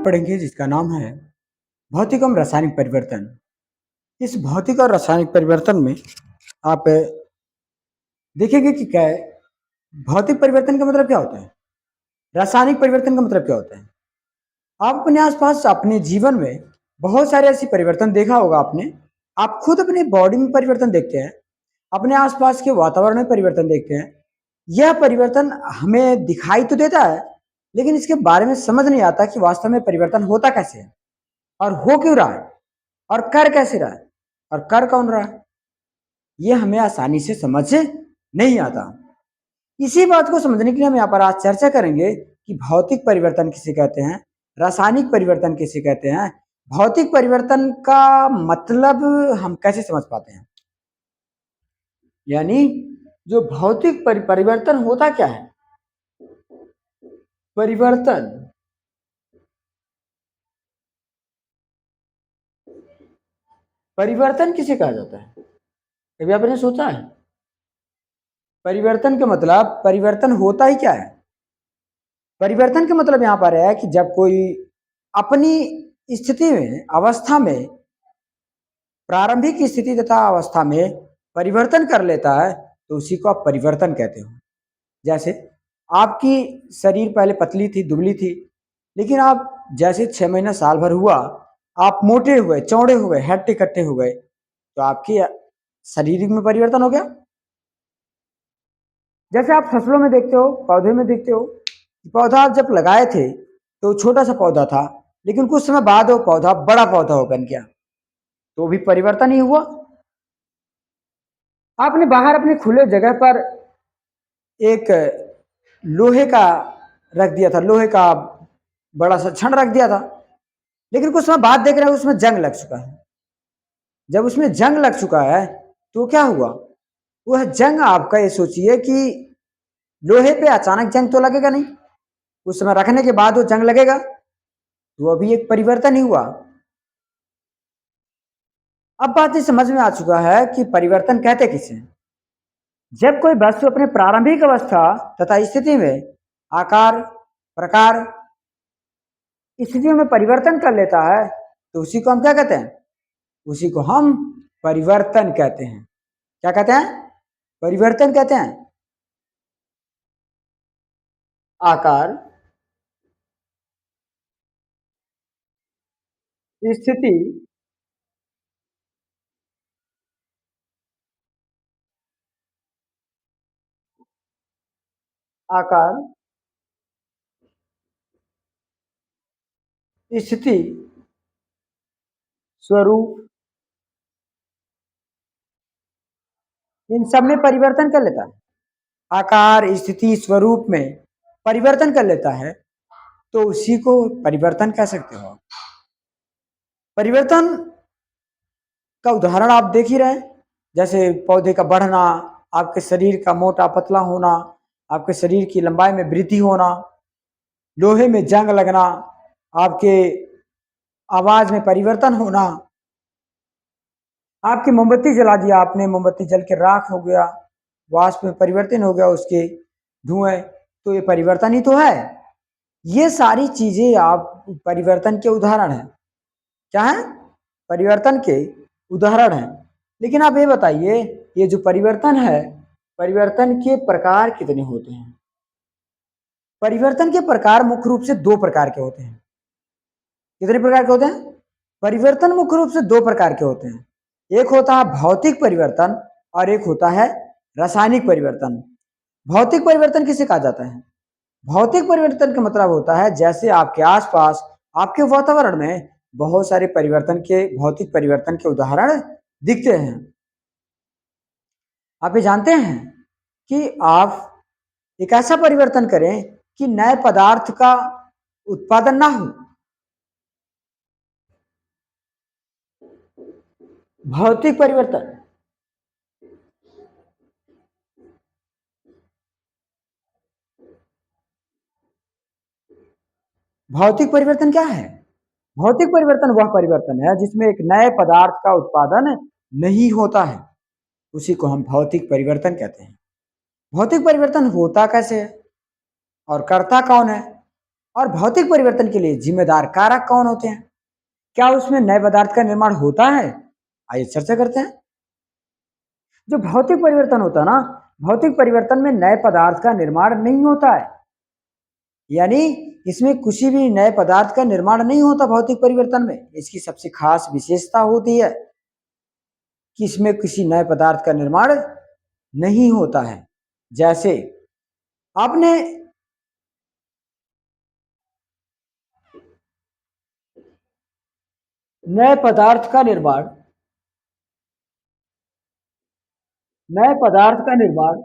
पढ़ेंगे जिसका नाम है भौतिक एवं रासायनिक परिवर्तन। इस भौतिक और रासायनिक परिवर्तन में आप देखेंगे कि क्या है, भौतिक परिवर्तन का मतलब क्या होता है, रासायनिक परिवर्तन का मतलब क्या होता है। आप अपने आसपास अपने जीवन में बहुत सारे ऐसे परिवर्तन देखा होगा आपने। आप खुद अपने बॉडी में परिवर्तन देखते हैं, अपने आसपास के वातावरण में परिवर्तन देखते हैं। यह परिवर्तन हमें दिखाई तो देता है, लेकिन इसके बारे में समझ नहीं आता कि वास्तव में परिवर्तन होता कैसे है और हो क्यों रहा है और कर कैसे रहा है और कर कौन रहा है। ये हमें आसानी से समझ नहीं आता। इसी बात को समझने के लिए हम यहाँ पर आज चर्चा करेंगे कि भौतिक परिवर्तन किसे कहते हैं, रासायनिक परिवर्तन किसे कहते हैं, भौतिक परिवर्तन का मतलब हम कैसे समझ पाते हैं। यानी जो भौतिक परिवर्तन होता क्या है। परिवर्तन परिवर्तन किसे कहा जाता है, कभी आपने सोचा है। परिवर्तन का मतलब परिवर्तन होता ही क्या है। परिवर्तन का मतलब यहाँ पर है कि जब कोई अपनी स्थिति में, अवस्था में, प्रारंभिक स्थिति तथा अवस्था में परिवर्तन कर लेता है तो उसी को आप परिवर्तन कहते हो। जैसे आपकी शरीर पहले पतली थी, दुबली थी, लेकिन आप जैसे 6 महीना साल भर हुआ, आप मोटे हुए, चौड़े हुए, हट्टे कट्टे हो गए, तो आपकी शरीर में परिवर्तन हो गया। जैसे आप फसलों में देखते हो, पौधे में देखते हो, पौधा आप जब लगाए थे तो छोटा सा पौधा था, लेकिन कुछ समय बाद वो पौधा बड़ा पौधा हो बन गया, तो भी परिवर्तन ही हुआ। आपने बाहर अपने खुले जगह पर एक लोहे का रख दिया था, लोहे का बड़ा सा छड़ रख दिया था, लेकिन कुछ समय बाद देख रहे हैं उसमें जंग लग चुका है। जब उसमें जंग लग चुका है तो क्या हुआ, वह जंग आपका, ये सोचिए कि लोहे पे अचानक जंग तो लगेगा नहीं, कुछ समय रखने के बाद वो जंग लगेगा, तो अभी एक परिवर्तन ही हुआ। अब बात ये समझ में आ चुका है कि परिवर्तन कहते किसे हैं। जब कोई वस्तु अपने प्रारंभिक अवस्था तथा स्थिति में आकार, प्रकार, स्थितियों में परिवर्तन कर लेता है तो उसी को हम क्या कहते हैं, उसी को हम परिवर्तन कहते हैं। क्या कहते हैं, परिवर्तन कहते हैं। आकार, स्थिति, आकार, स्थिति, स्वरूप, इन सब में परिवर्तन कर लेता है। आकार, स्थिति, स्वरूप में परिवर्तन कर लेता है तो उसी को परिवर्तन कह सकते हो। परिवर्तन का उदाहरण आप देख ही रहे हैं, जैसे पौधे का बढ़ना, आपके शरीर का मोटा पतला होना, आपके शरीर की लंबाई में वृद्धि होना, लोहे में जंग लगना, आपके आवाज में परिवर्तन होना। आपकी मोमबत्ती जला दिया आपने, मोमबत्ती जल के राख हो गया, वाष्प में परिवर्तन हो गया उसके धुएं, तो ये परिवर्तन ही तो है। ये सारी चीजें आप परिवर्तन के उदाहरण हैं। क्या है, परिवर्तन के उदाहरण हैं। लेकिन आप ये बताइए, ये जो परिवर्तन है, परिवर्तन के प्रकार कितने होते हैं। परिवर्तन के प्रकार मुख्य रूप से दो प्रकार के होते हैं। कितने प्रकार के होते हैं, परिवर्तन मुख्य रूप से दो प्रकार के होते हैं। एक होता है भौतिक परिवर्तन और एक होता है रासायनिक परिवर्तन। भौतिक परिवर्तन किसे कहा जाता है, भौतिक परिवर्तन का मतलब होता है जैसे आपके आसपास, आपके वातावरण में बहुत सारे परिवर्तन के, भौतिक परिवर्तन के उदाहरण दिखते हैं। आप ये जानते हैं कि आप एक ऐसा परिवर्तन करें कि नए पदार्थ का उत्पादन ना हो। भौतिक परिवर्तन, भौतिक परिवर्तन क्या है, भौतिक परिवर्तन वह परिवर्तन है जिसमें एक नए पदार्थ का उत्पादन नहीं होता है, उसी को हम भौतिक परिवर्तन कहते हैं। भौतिक परिवर्तन होता कैसे है और करता कौन है, और भौतिक परिवर्तन के लिए जिम्मेदार कारक कौन होते हैं? क्या उसमें नए पदार्थ का निर्माण होता है? आइए चर्चा करते हैं। जो भौतिक परिवर्तन होता है ना, भौतिक परिवर्तन में नए पदार्थ का निर्माण नहीं होता है, यानी इसमें किसी भी नए पदार्थ का निर्माण नहीं होता भौतिक परिवर्तन में। इसकी सबसे खास विशेषता होती है कि इसमें किसी नए पदार्थ का निर्माण नहीं होता है। जैसे आपने नए पदार्थ का निर्माण नए पदार्थ का निर्माण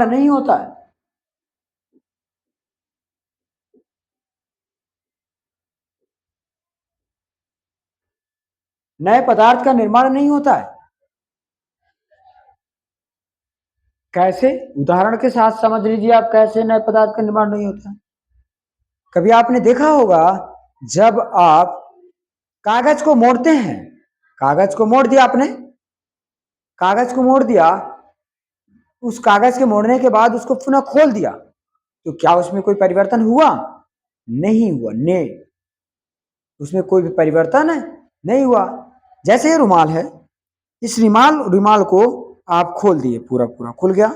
नहीं होता है। नए पदार्थ का निर्माण नहीं होता है। कैसे? उदाहरण के साथ समझ लीजिए आप, कैसे नए पदार्थ का निर्माण नहीं होता। कभी आपने देखा होगा, जब आप कागज को मोड़ते हैं, कागज को मोड़ दिया आपने, कागज को मोड़ दिया, उस कागज के मोड़ने के बाद उसको पुनः खोल दिया, तो क्या उसमें कोई परिवर्तन हुआ? नहीं हुआ। ने उसमें कोई भी परिवर्तन नहीं हुआ। जैसे ये रुमाल है, इस रुमाल रुमाल को आप खोल दिए, पूरा पूरा खुल गया।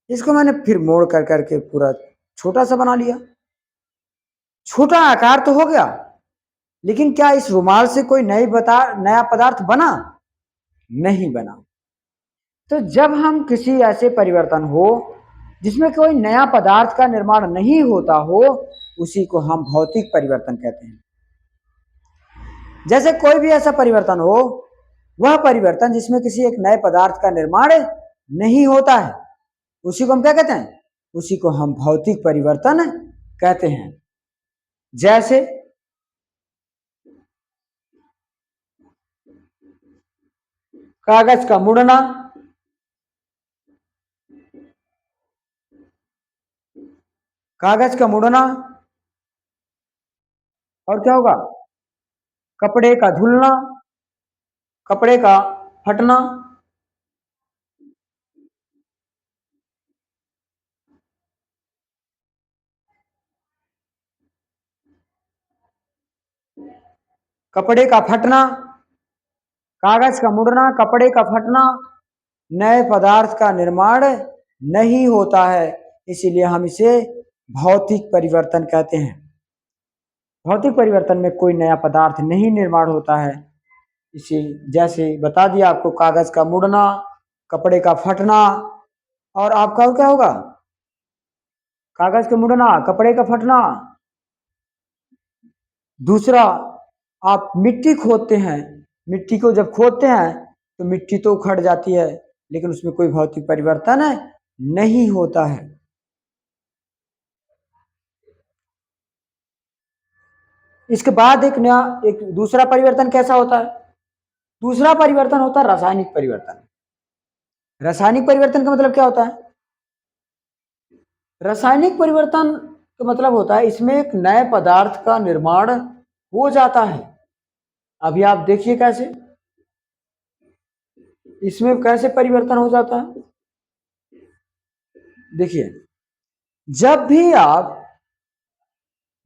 इसको मैंने फिर मोड़ कर करके पूरा छोटा सा बना लिया। छोटा आकार तो हो गया, लेकिन क्या इस रुमाल से कोई नया पदार्थ बना? नहीं बना। तो जब हम किसी ऐसे परिवर्तन हो जिसमें कोई नया पदार्थ का निर्माण नहीं होता हो, उसी को हम भौतिक परिवर्तन कहते हैं। जैसे कोई भी ऐसा परिवर्तन हो, वह परिवर्तन जिसमें किसी एक नए पदार्थ का निर्माण नहीं होता है, उसी को हम क्या कहते हैं? उसी को हम भौतिक परिवर्तन कहते हैं। जैसे कागज का मुड़ना, कागज का मुड़ना, और क्या होगा? कपड़े का धुलना, कपड़े का फटना। कपड़े का फटना, कागज का मुड़ना, कपड़े का फटना, नए पदार्थ का निर्माण नहीं होता है, इसीलिए हम इसे भौतिक परिवर्तन कहते हैं। भौतिक परिवर्तन में कोई नया पदार्थ नहीं निर्माण होता है। इसी जैसे बता दिया आपको, कागज का मुड़ना, कपड़े का फटना, और आपका क्या होगा? कागज का मुड़ना, कपड़े का फटना। दूसरा, आप मिट्टी खोदते हैं, मिट्टी को जब खोदते हैं तो मिट्टी तो उखड़ जाती है, लेकिन उसमें कोई भौतिक परिवर्तन नहीं होता है। इसके बाद एक दूसरा परिवर्तन कैसा होता है? दूसरा परिवर्तन होता है रासायनिक परिवर्तन। रासायनिक परिवर्तन का मतलब क्या होता है? रासायनिक परिवर्तन का मतलब होता है इसमें एक नए पदार्थ का निर्माण हो जाता है। अभी आप देखिए कैसे, इसमें कैसे परिवर्तन हो जाता है। देखिए, जब भी आप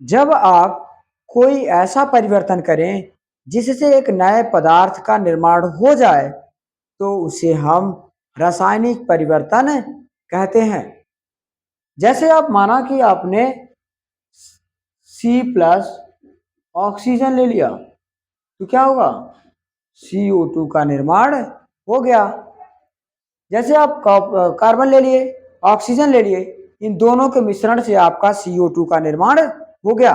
जब आप कोई ऐसा परिवर्तन करें जिससे एक नए पदार्थ का निर्माण हो जाए, तो उसे हम रासायनिक परिवर्तन कहते हैं। जैसे आप माना कि आपने C+ ऑक्सीजन ले लिया, तो क्या होगा? CO2 का निर्माण हो गया। जैसे आप कार्बन ले लिए, ऑक्सीजन ले लिए, इन दोनों के मिश्रण से आपका CO2 का निर्माण हो गया।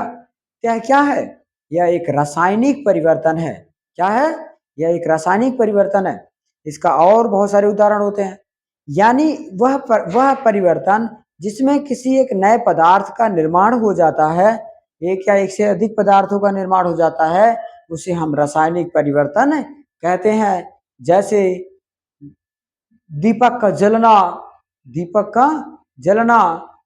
क्या क्या है? यह एक रासायनिक परिवर्तन है। क्या है? यह एक रासायनिक परिवर्तन है। इसका और बहुत सारे उदाहरण होते हैं। यानी वह परिवर्तन जिसमें किसी एक नए पदार्थ का निर्माण हो जाता है, एक या एक से अधिक पदार्थों का निर्माण हो जाता है, उसे हम रासायनिक परिवर्तन कहते हैं। जैसे दीपक का जलना, दीपक का जलना,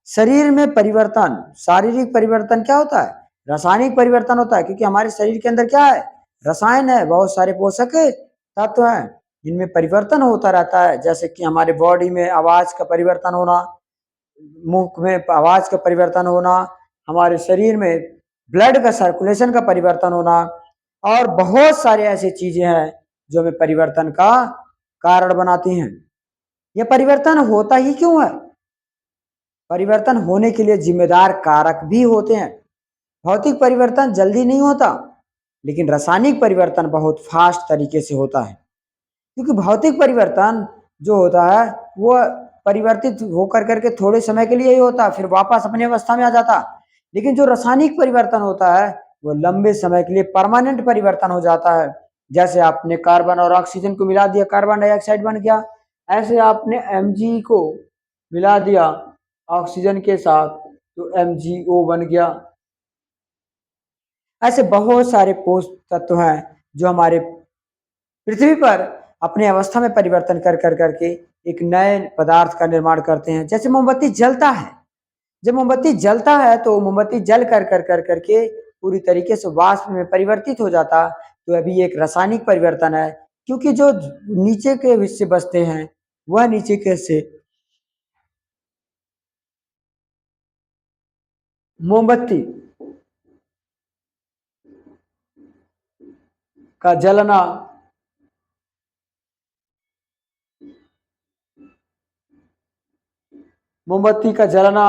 शरीर में परिवर्तन, शारीरिक परिवर्तन क्या होता है? रासायनिक परिवर्तन होता है, क्योंकि हमारे शरीर के अंदर क्या है? रसायन है, बहुत सारे पोषक तत्व हैं। इनमें परिवर्तन होता रहता है, जैसे कि हमारे बॉडी में आवाज़ का परिवर्तन होना, मुख में आवाज़ का परिवर्तन होना, हमारे शरीर में ब्लड का सर्कुलेशन का परिवर्तन होना और बहुत सारे ऐसी चीज़ें हैं जो हमें परिवर्तन का कारण बनाती हैं। यह परिवर्तन होता ही क्यों है? परिवर्तन होने के लिए जिम्मेदार कारक भी होते हैं। भौतिक परिवर्तन जल्दी नहीं होता, लेकिन रासायनिक परिवर्तन बहुत फास्ट तरीके से होता है। क्योंकि भौतिक परिवर्तन जो होता है वो परिवर्तित होकर करके थोड़े समय के लिए ही होता है, फिर वापस अपनी अवस्था में आ जाता। लेकिन जो रासायनिक परिवर्तन होता है वो लंबे समय के लिए परमानेंट परिवर्तन हो जाता है। जैसे आपने कार्बन और ऑक्सीजन को मिला दिया, कार्बन डाइऑक्साइड बन गया। ऐसे आपने Mg को मिला दिया ऑक्सीजन के साथ तो MgO बन गया। ऐसे बहुत सारे पोषक तत्व हैं जो हमारे पृथ्वी पर अपने अवस्था में परिवर्तन कर कर करके एक नए पदार्थ का निर्माण करते हैं। जैसे मोमबत्ती जलता है, जब मोमबत्ती जलता है तो मोमबत्ती जल कर करके पूरी तरीके से वाष्प में परिवर्तित हो जाता। तो अभी एक रासायनिक परिवर्तन है, क्योंकि जो नीचे के हिस्से बचते हैं वह नीचे के हिस्से मोमबत्ती का जलना, मोमबत्ती का जलना,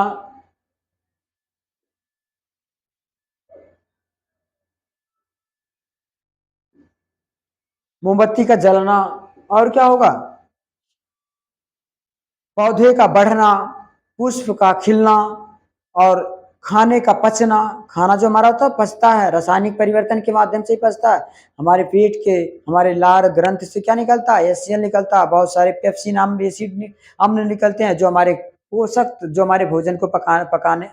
मोमबत्ती का जलना और क्या होगा, पौधे का बढ़ना, पुष्प का खिलना और खाने का पचना। खाना जो हमारा होता है पचता है, रासायनिक परिवर्तन के माध्यम से ही पचता है। हमारे पेट के, हमारे लार ग्रंथ से क्या निकलता है, HCl निकलता है। बहुत सारे पेप्सिन अम्ल, एसिड अम्ल निकलते हैं जो हमारे पोषक, जो हमारे भोजन को पकाने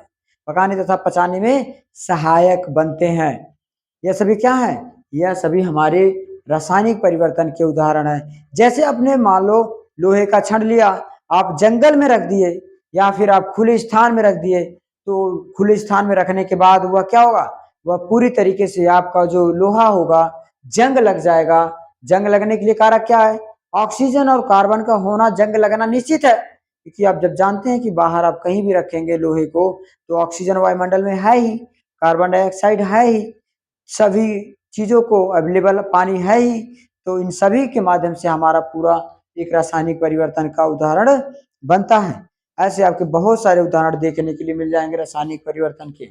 पकाने तथा पचाने में सहायक बनते हैं। यह सभी क्या है, यह सभी हमारे रासायनिक परिवर्तन के उदाहरण है। जैसे अपने मान लो लोहे का छड़ लिया, आप जंगल में रख दिए या फिर आप खुले स्थान में रख दिए, तो खुले स्थान में रखने के बाद वह क्या होगा, वह पूरी तरीके से आपका जो लोहा होगा जंग लग जाएगा। जंग लगने के लिए कारक क्या है, ऑक्सीजन और कार्बन का होना जंग लगना निश्चित है। क्योंकि आप जब जानते हैं कि बाहर आप कहीं भी रखेंगे लोहे को तो ऑक्सीजन वायुमंडल में है ही, कार्बन डाइऑक्साइड है ही, सभी चीजों को अवेलेबल पानी है ही। तो इन सभी के माध्यम से हमारा पूरा एक रासायनिक परिवर्तन का उदाहरण बनता है। ऐसे आपके बहुत सारे उदाहरण देखने के लिए मिल जाएंगे रासायनिक परिवर्तन के।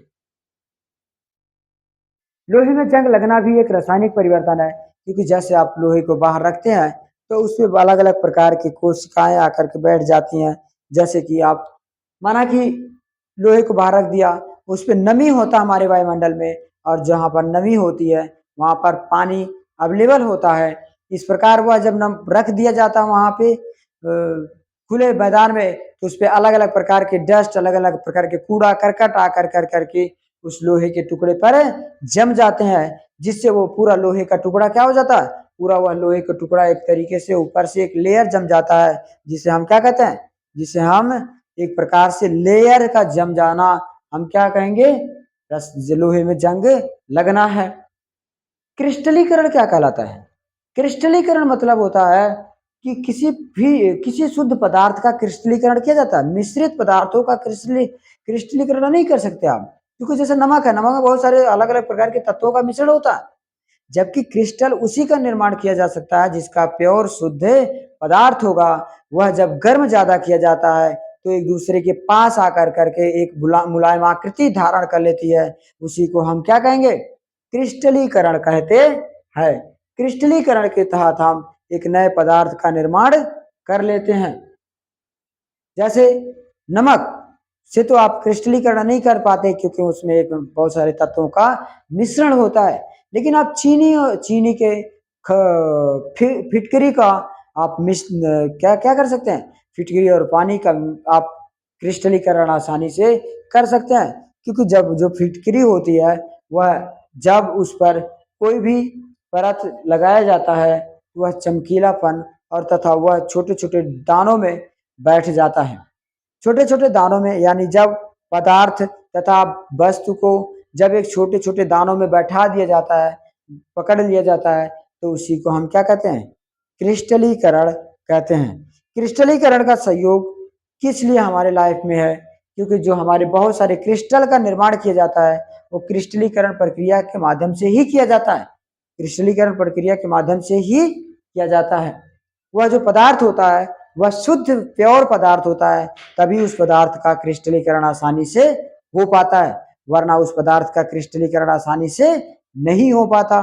लोहे में जंग लगना भी एक रासायनिक परिवर्तन है, क्योंकि जैसे आप लोहे को बाहर रखते हैं तो उसमें अलग अलग प्रकार की कोशिकाएं आकर के बैठ जाती हैं। जैसे कि आप माना कि लोहे को बाहर रख दिया, उस पर नमी होता है हमारे वायुमंडल में, और जहाँ पर नमी होती है वहाँ पर पानी अवेलेबल होता है। इस प्रकार वह जब नम रख दिया जाता है वहाँ पे खुले मैदान में, तो उस पर अलग अलग प्रकार के डस्ट, अलग अलग प्रकार के कूड़ा करकट आकर कर करके उस लोहे के टुकड़े पर जम जाते हैं, जिससे वो पूरा लोहे का टुकड़ा क्या हो जाता है, पूरा वह लोहे का टुकड़ा एक तरीके से ऊपर से एक लेयर जम जाता है, जिसे हम क्या कहते हैं, जिसे हम एक प्रकार से लेयर का जम जाना हम क्या कहेंगे, लोहे में जंग लगना है। क्रिस्टलीकरण क्या कहलाता है, क्रिस्टलीकरण मतलब होता है कि किसी शुद्ध पदार्थ का क्रिस्टलीकरण किया जाता है। मिश्रित पदार्थों का क्रिस्टलीकरण नहीं कर सकते आप, क्योंकि जैसे नमक है, नमक में बहुत सारे अलग अलग प्रकार के तत्वों का मिश्रण होता है। जबकि क्रिस्टल उसी का निर्माण किया जा सकता है जिसका प्योर शुद्ध पदार्थ होगा। वह जब गर्म ज्यादा किया जाता है तो एक दूसरे के पास आकर करके एक मुलायम आकृति धारण कर लेती है। उसी को हम क्या कहेंगे, क्रिस्टलीकरण कहते हैं। क्रिस्टलीकरण के तहत हम एक नए पदार्थ का निर्माण कर लेते हैं। जैसे नमक से तो आप क्रिस्टलीकरण नहीं कर पाते, क्योंकि उसमें एक बहुत सारे तत्वों का मिश्रण होता है। लेकिन आप चीनी के फिटकरी का आप क्या क्या कर सकते हैं, फिटकरी और पानी का आप क्रिस्टलीकरण आसानी से कर सकते हैं। क्योंकि जब जो फिटकरी होती है वह जब उस पर कोई भी परत लगाया जाता है वह चमकीलापन और तथा वह छोटे छोटे दानों में बैठ जाता है। छोटे छोटे दानों में, यानी जब पदार्थ तथा वस्तु को जब एक छोटे छोटे दानों में बैठा दिया जाता है, पकड़ लिया जाता है, तो उसी को हम क्या कहते हैं, क्रिस्टलीकरण कहते हैं। क्रिस्टलीकरण का सहयोग किस लिए हमारे लाइफ में है? क्योंकि जो हमारे बहुत सारे क्रिस्टल का निर्माण किया जाता है वो क्रिस्टलीकरण प्रक्रिया के माध्यम से ही किया जाता है। क्रिस्टलीकरण प्रक्रिया के माध्यम से ही किया जाता है। वह जो पदार्थ होता है वह शुद्ध प्योर पदार्थ होता है, तभी उस पदार्थ का क्रिस्टलीकरण आसानी से हो पाता है, वरना उस पदार्थ का क्रिस्टलीकरण आसानी से नहीं हो पाता।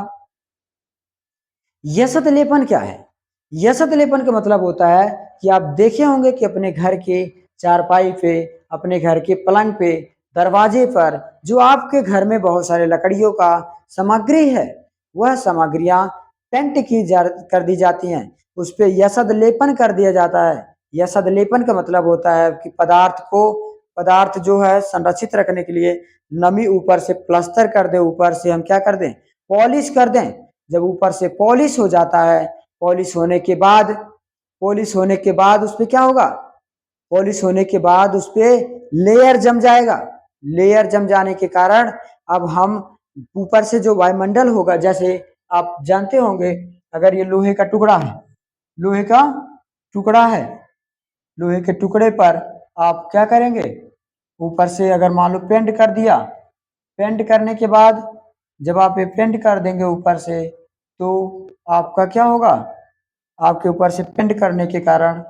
यशत लेपन क्या है? यशत लेपन का मतलब होता है कि आप देखे होंगे कि अपने घर के चारपाई पे, अपने घर के पलंग पे, दरवाजे पर जो आपके घर में बहुत सारे लकड़ियों का सामग्री है, वह सामग्रियां पेंट कर दी जाती हैं, उस पे यशद लेपन कर दिया जाता है। यशद लेपन का मतलब होता है कि पदार्थ जो है संरक्षित रखने के लिए नमी ऊपर से प्लास्टर कर दे, ऊपर से हम क्या कर दें, पॉलिश कर दें। जब ऊपर से पॉलिश हो जाता है, पॉलिश होने के बाद उस पे क्या होगा, पॉलिश होने के बाद उस पे लेयर जम जाएगा। लेयर जम जाने के कारण अब हम ऊपर से जो वायुमंडल होगा, जैसे आप जानते होंगे अगर ये लोहे का टुकड़ा है, लोहे का टुकड़ा है, लोहे के टुकड़े पर आप क्या करेंगे, ऊपर से अगर मान लो पेंट कर दिया, पेंट करने के बाद जब आप ये पेंट कर देंगे ऊपर से, तो आपका क्या होगा, आपके ऊपर से पेंट करने के कारण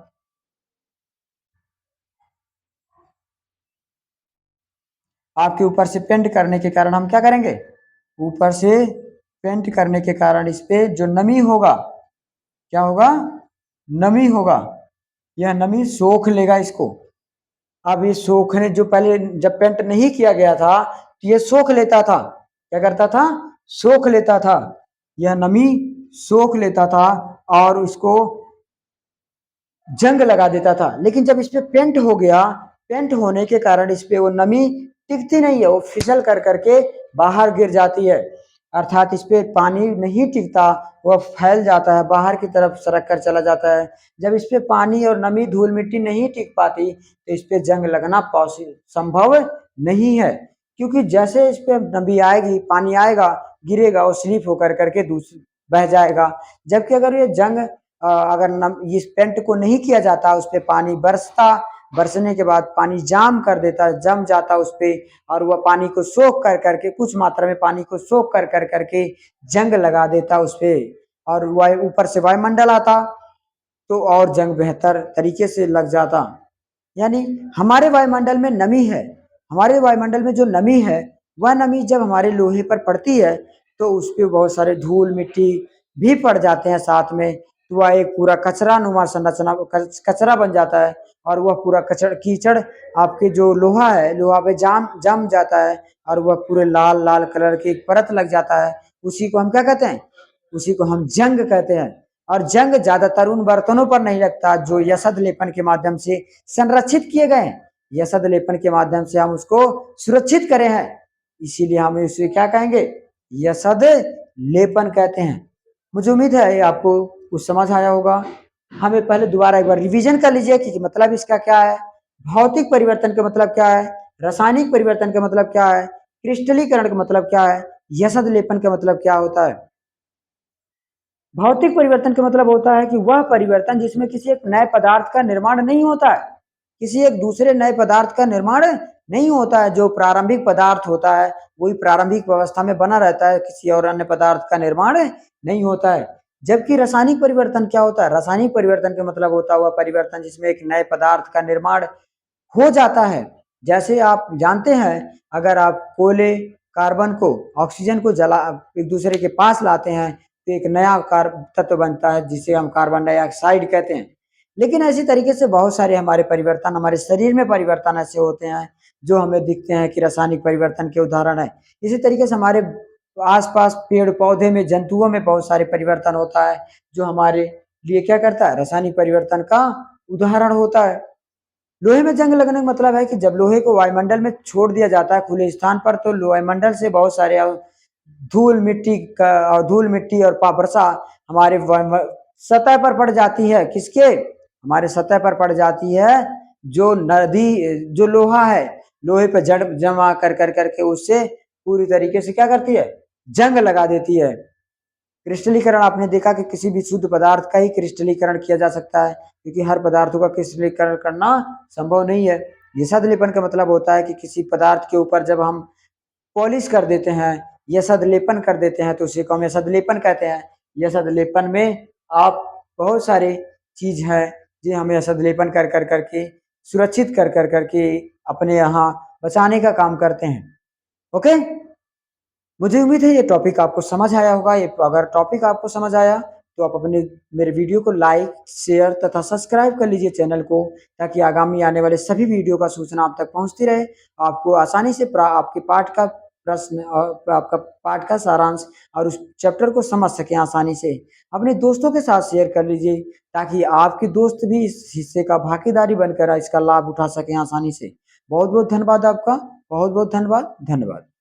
आपके ऊपर से पेंट करने के कारण हम क्या करेंगे, ऊपर से पेंट करने के कारण इस पे जो नमी होगा, क्या होगा, नमी होगा, यह नमी सोख लेगा इसको। अब ये सोखने, जो पहले जब पेंट नहीं किया गया था तो ये सोख लेता था, क्या करता था, सोख लेता था, यह नमी सोख लेता था और उसको जंग लगा देता था। लेकिन जब इस पे पेंट हो गया, पेंट होने के कारण इस पे वो नमी टिकती नहीं है, वो फिसल कर करके बाहर गिर जाती है, अर्थात इस पे पानी नहीं टिकता, वह फैल जाता है, बाहर की तरफ सरक कर चला जाता है। जब इस पे पानी और नमी धूल मिट्टी नहीं टिक पाती तो इस पे जंग लगना संभव नहीं है, क्योंकि जैसे इस पे नमी आएगी, पानी आएगा, गिरेगा, वो स्लिप होकर करके दूसरी बह जाएगा। जबकि अगर ये जंग अगर इस पेंट को नहीं किया जाता, उस पर पानी बरसता, बरसने के बाद पानी जाम कर देता, जम जाता उस पे, और वह पानी को सोख कर करके, कुछ मात्रा में पानी को सोख कर करके जंग लगा देता उस पे, और वह ऊपर से वायुमंडल आता तो और जंग बेहतर तरीके से लग जाता। यानी हमारे वायुमंडल में नमी है, हमारे वायुमंडल में जो नमी है, वह नमी जब हमारे लोहे पर पड़ती है तो उस पर बहुत सारे धूल मिट्टी भी पड़ जाते हैं साथ में, तो वह एक पूरा कचरा नुमा संरचना, कचरा बन जाता है, और वह पूरा कचड़ कीचड़ आपके जो लोहा है, लोहा पे जम जाता है, और वह पूरे लाल लाल कलर की एक परत लग जाता है। उसी को हम क्या कहते हैं, उसी को हम जंग कहते हैं। और जंग ज्यादातर उन बर्तनों पर नहीं लगता जो यशद लेपन के माध्यम से संरक्षित किए गए हैं, यशद लेपन के माध्यम से हम उसको सुरक्षित करे हैं, इसीलिए हम इसे क्या कहेंगे, यशद लेपन कहते हैं। मुझे उम्मीद है आपको कुछ समझ आया होगा। हमें पहले दोबारा एक बार रिवीजन कर लीजिए कि मतलब इसका क्या है, भौतिक परिवर्तन का मतलब क्या है, रासायनिक परिवर्तन का मतलब क्या है, क्रिस्टलीकरण का मतलब क्या है, यशद लेपन का मतलब क्या होता है। भौतिक परिवर्तन का मतलब होता है कि वह परिवर्तन जिसमें किसी एक नए पदार्थ का निर्माण नहीं होता है, किसी एक दूसरे नए पदार्थ का निर्माण नहीं होता है। जो प्रारंभिक पदार्थ होता है वही प्रारंभिक अवस्था में बना रहता है, किसी और अन्य पदार्थ का निर्माण नहीं होता है। जबकि रासायनिक परिवर्तन क्या होता है, रासायनिक परिवर्तन का मतलब होता है वह परिवर्तन जिसमें एक नए पदार्थ का निर्माण हो जाता है। जैसे आप जानते हैं, अगर आप कोयले, कार्बन को, ऑक्सीजन को जला एक दूसरे के पास लाते हैं तो एक नया तत्व बनता है जिसे हम कार्बन डाइऑक्साइड कहते हैं। लेकिन ऐसी तरीके से बहुत सारे हमारे परिवर्तन, हमारे शरीर में परिवर्तन ऐसे होते हैं जो हमें दिखते हैं कि रासायनिक परिवर्तन के उदाहरण है। इसी तरीके से हमारे आसपास पेड़ पौधे में, जंतुओं में बहुत सारे परिवर्तन होता है जो हमारे लिए क्या करता है, रासायनिक परिवर्तन का उदाहरण होता है। लोहे में जंग लगने का मतलब है कि जब लोहे को वायुमंडल में छोड़ दिया जाता है खुले स्थान पर, तो वायुमंडल से बहुत सारे धूल मिट्टी और पापरसा हमारे सतह पर पड़ जाती है। किसके, हमारे सतह पर पड़ जाती है। जो नदी, जो लोहा है, लोहे पे जड़ जमा कर करके उससे पूरी तरीके से क्या करती है, जंग लगा देती है। क्रिस्टलीकरण आपने देखा कि किसी भी शुद्ध पदार्थ का ही क्रिस्टलीकरण किया जा सकता है, क्योंकि हर पदार्थों का क्रिस्टलीकरण करना संभव नहीं है। यशद लेपन का मतलब होता है कि किसी पदार्थ के ऊपर जब हम पॉलिश कर देते हैं, यशद लेपन कर देते हैं, तो उसी को हम यशद लेपन कहते हैं। यशद लेपन में आप बहुत सारे चीज है जो हम यशद लेपन कर कर करके सुरक्षित कर कर करके अपने यहाँ बचाने का काम करते हैं। ओके, मुझे उम्मीद है ये टॉपिक आपको समझ आया होगा। ये अगर टॉपिक आपको समझ आया तो आप अपने मेरे वीडियो को लाइक, शेयर तथा सब्सक्राइब कर लीजिए चैनल को, ताकि आगामी आने वाले सभी वीडियो का सूचना आप तक पहुंचती रहे। आपको आसानी से आपके पाठ का प्रश्न और आपका पाठ का सारांश और उस चैप्टर को समझ सकें आसानी से। अपने दोस्तों के साथ शेयर कर लीजिए, ताकि आपके दोस्त भी इस हिस्से का भागीदारी बनकर इसका लाभ उठा सकें आसानी से। बहुत बहुत धन्यवाद आपका, बहुत बहुत धन्यवाद। धन्यवाद।